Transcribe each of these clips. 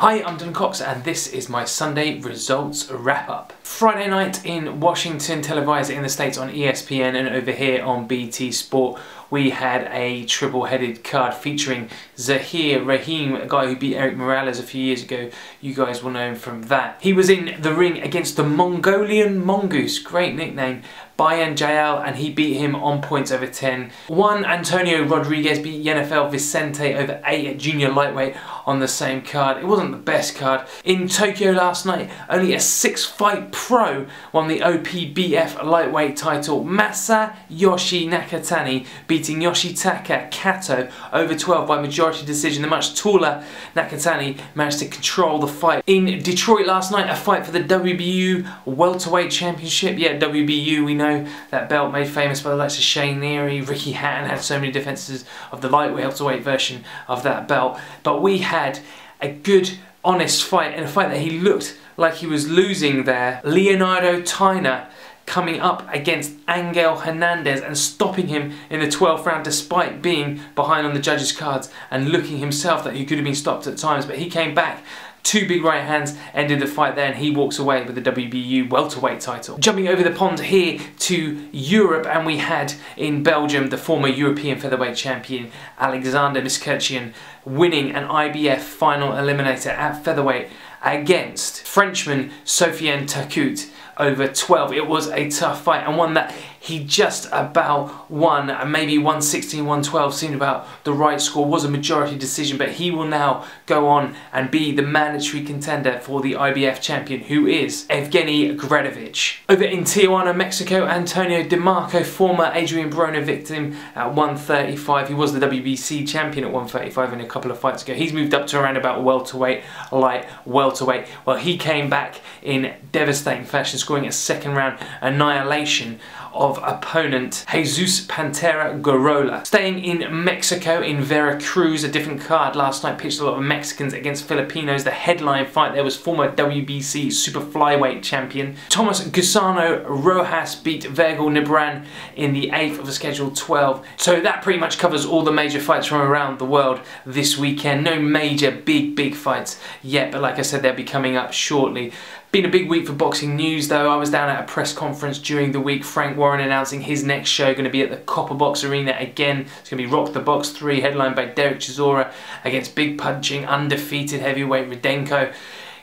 Hi, I'm Takoucht and this is my Sunday results wrap-up. Friday night in Washington, televised in the States on ESPN, and over here on BT Sport we had a triple-headed card featuring ZAHEER, Rahim, a guy who beat Erik Morales a few years ago. You guys will know him from that. He was in the ring against the Mongolian Mongoose, great nickname, Bayan Jael, and he beat him on points over 10. Juan Antonio Rodriguez beat NFL Vicente over 8 at junior lightweight on the same card. It wasn't the best card. In Tokyo last night, only a 6-fight pro won the OPBF lightweight title. Masayoshi Nakatani beating Yoshitaka Kato over 12 by majority decision. The much taller Nakatani managed to control the fight. In Detroit last night, a fight for the WBU welterweight championship. Yeah, WBU, we know that belt made famous by the likes of Shane Neary. Ricky Hatton had so many defences of the lightweight welterweight version of that belt. But we had a good, honest fight, in a fight that he looked like he was losing there. Leonardo Taina coming up against Angel Hernandez and stopping him in the 12th round despite being behind on the judges' cards and looking himself that he could have been stopped at times, but he came back. Two big right hands ended the fight there, and he walks away with the WBU welterweight title. Jumping over the pond here to Europe, and we had in Belgium the former European featherweight champion Alexander Miskritchian winning an IBF final eliminator at featherweight against Frenchman Sofiane Takoucht over 12. It was a tough fight and one that he just about won. Maybe 116, 112 seemed about the right score, was a majority decision, but he will now go on and be the mandatory contender for the IBF champion, who is Evgeny Gradovich. Over in Tijuana, Mexico, Antonio Demarco, former Adrian Broner victim at 135. He was the WBC champion at 135 in a couple of fights ago. He's moved up to around about welterweight, light welterweight. Well, he came back in devastating fashion, scoring a second round annihilation of opponent Jesus Pantera Gurrulo. Staying in Mexico, in Veracruz, a different card last night pitched a lot of Mexicans against Filipinos. The headline fight there was former WBC super flyweight champion Thomas Gusano Rojas beat Virgil Nibran in the 8th of the scheduled 12. So that pretty much covers all the major fights from around the world this weekend. No major big fights yet, but like I said, they'll be coming up shortly. Been a big week for boxing news though. I was down at a press conference during the week. Frank Warren announcing his next show, going to be at the Copper Box Arena again. It's going to be Rock the Box 3, headlined by Derek Chisora against big punching, undefeated heavyweight Rudenko.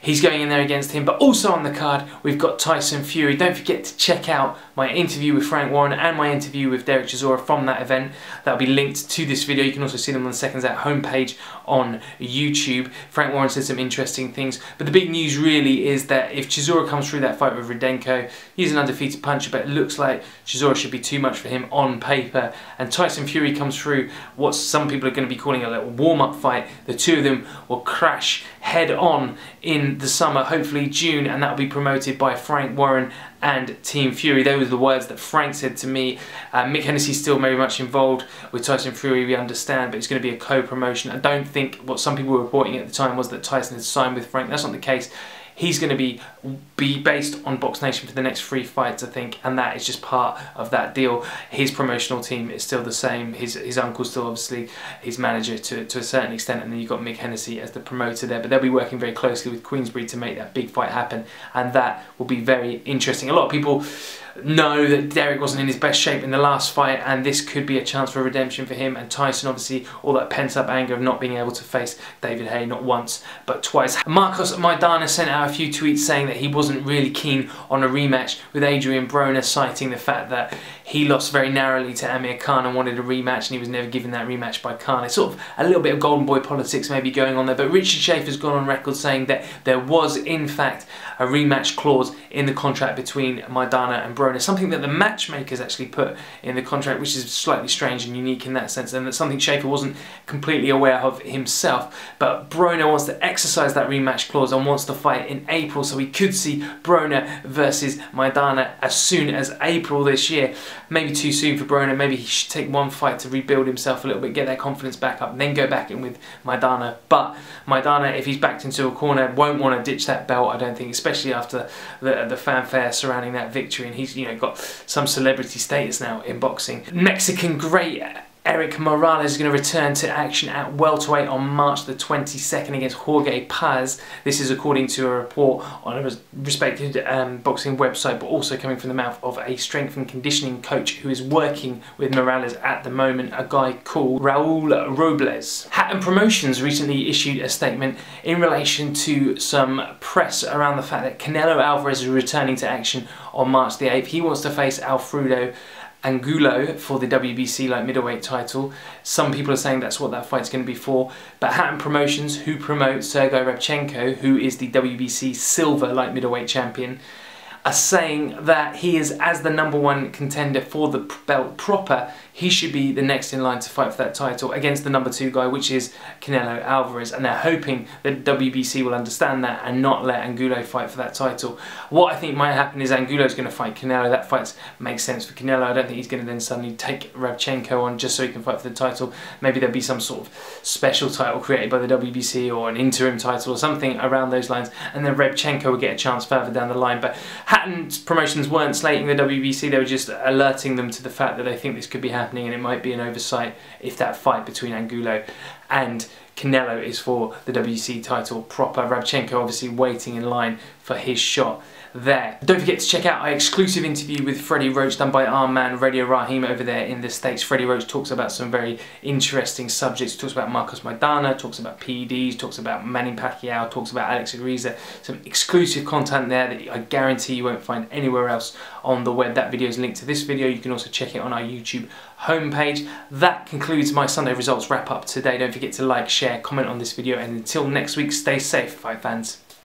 He's going in there against him, but also on the card we've got Tyson Fury. Don't forget to check out my interview with Frank Warren and my interview with Derek Chisora from that event. That'll be linked to this video. You can also see them on the Seconds Out homepage on YouTube. Frank Warren said some interesting things, but the big news really is that if Chisora comes through that fight with Rudenko, he's an undefeated puncher, but it looks like Chisora should be too much for him on paper. And Tyson Fury comes through what some people are going to be calling a little warm-up fight. The two of them will crash head-on in the summer, hopefully June, and that will be promoted by Frank Warren and Team Fury. Those were the words that Frank said to me. Mick Hennessy's still very much involved with Tyson Fury, we understand, but it's going to be a co-promotion. I don't think what some people were reporting at the time was that Tyson had signed with Frank. That's not the case. He's going to be based on Box Nation for the next 3 fights, I think, and that is just part of that deal. His promotional team is still the same. His uncle's still obviously his manager to a certain extent, and then you've got Mick Hennessy as the promoter there. But they'll be working very closely with Queensberry to make that big fight happen, and that will be very interesting. A lot of people know that Derek wasn't in his best shape in the last fight, and this could be a chance for redemption for him. And Tyson, obviously, all that pent-up anger of not being able to face David Haye, not once but twice. Marcos Maidana sent out a few tweets saying that he wasn't really keen on a rematch with Adrian Broner, citing the fact that he lost very narrowly to Amir Khan and wanted a rematch, and he was never given that rematch by Khan. It's sort of a little bit of golden boy politics maybe going on there, but Richard Schaefer's gone on record saying that there was in fact a rematch clause in the contract between Maidana and Broner, something that the matchmakers actually put in the contract, which is slightly strange and unique in that sense, and that's something Schaefer wasn't completely aware of himself. But Broner wants to exercise that rematch clause and wants to fight in April, so we could see Broner versus Maidana as soon as April this year. Maybe too soon for Broner. Maybe he should take one fight to rebuild himself a little bit, get that confidence back up, and then go back in with Maidana. But Maidana, if he's backed into a corner, won't want to ditch that belt, I don't think, especially after the fanfare surrounding that victory, and he's got some celebrity status now in boxing. Mexican great Erik Morales is going to return to action at welterweight on March the 22nd against Jorge Paz. This is according to a report on a respected boxing website, but also coming from the mouth of a strength and conditioning coach who is working with Morales at the moment, a guy called Raul Robles. HATTON Promotions recently issued a statement in relation to some press around the fact that Canelo Alvarez is returning to action on March the 8th. He wants to face Alfredo Gurrulo for the WBC light middleweight title. Some people are saying that's what that fight's going to be for, but HATTON Promotions, who promote Sergey Rabchenko, who is the WBC silver light middleweight champion, are saying that he is, as the #1 contender for the belt proper, he should be the next in line to fight for that title against the #2 guy, which is Canelo Alvarez, and they're hoping that WBC will understand that and not let Angulo fight for that title. What I think might happen is Angulo's going to fight Canelo. That fight makes sense for Canelo. I don't think he's going to then suddenly take Rabchenko on just so he can fight for the title. Maybe there'll be some sort of special title created by the WBC or an interim title or something around those lines, and then Rabchenko will get a chance further down the line. But HATTON Promotions weren't slating the WBC, they were just alerting them to the fact that they think this could be happening, and it might be an oversight if that fight between Angulo and Canelo is for the WBC title proper. Rabchenko obviously waiting in line for his shot there. Don't forget to check out our exclusive interview with Freddie Roach done by our man Radio Rahim over there in the States. Freddie Roach talks about some very interesting subjects. He talks about Marcos Maidana, talks about PEDs, talks about Manny Pacquiao, talks about Alex Ariza. Some exclusive content there that I guarantee you won't find anywhere else on the web. That video is linked to this video. You can also check it on our YouTube homepage. That concludes my Sunday results wrap up today. Don't forget to like, share, comment on this video, and until next week, stay safe, fight fans.